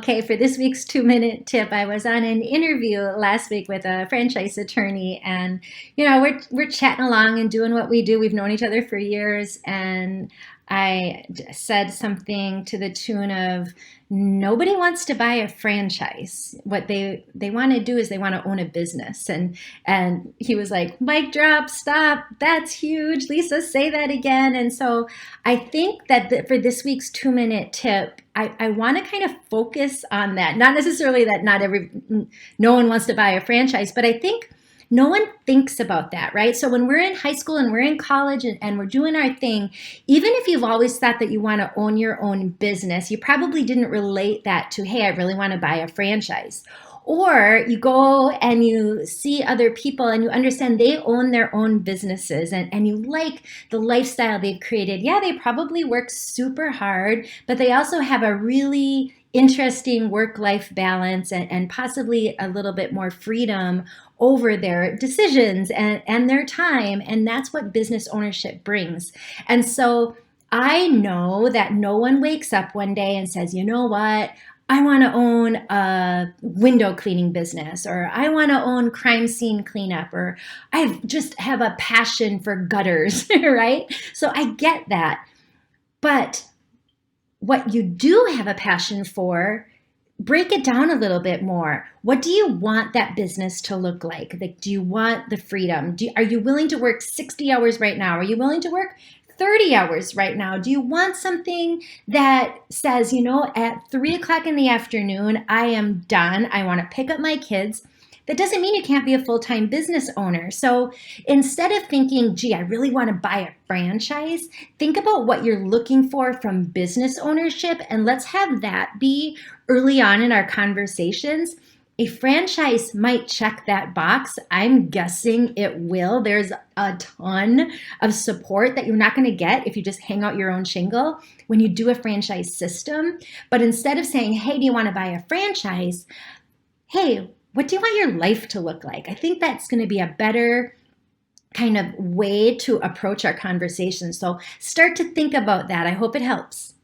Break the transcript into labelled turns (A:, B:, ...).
A: Okay, for this week's 2 minute tip, I was on an interview last week with a franchise attorney, and we're chatting along and doing what we do. We've known each other for years, and said something to the tune of nobody wants to buy a franchise. What they want to do is they want to own a business. And he was like, mic drop, stop, that's huge. Lisa, say that again. And so I think that for this week's 2 minute tip, I want to kind of focus on that. Not necessarily that no one wants to buy a franchise, but I think no one thinks about that, right? So when we're in high school and we're in college and we're doing our thing, even if you've always thought that you want to own your own business, you probably didn't relate that to, hey, I really want to buy a franchise. Or you go and you see other people and you understand they own their own businesses and you like the lifestyle they've created. Yeah, they probably work super hard, but they also have a really interesting work-life balance and possibly a little bit more freedom over their decisions and their time. And that's what business ownership brings. And so I know that no one wakes up one day and says, you know what? I want to own a window cleaning business, or I want to own crime scene cleanup, or I just have a passion for gutters, right? So I get that. But what you do have a passion for, break it down a little bit more. What do you want that business to look like? Like, do you want the freedom? Are you willing to work 60 hours right now? Are you willing to work 30 hours right now? Do you want something that says, at 3 o'clock in the afternoon, I am done. I want to pick up my kids. That doesn't mean you can't be a full-time business owner. So instead of thinking, gee, I really want to buy a franchise, think about what you're looking for from business ownership, and let's have that be early on in our conversations. A franchise might check that box. I'm guessing it will. There's a ton of support that you're not going to get if you just hang out your own shingle when you do a franchise system. But instead of saying, hey, do you want to buy a franchise? Hey, what do you want your life to look like? I think that's going to be a better kind of way to approach our conversation. So start to think about that. I hope it helps.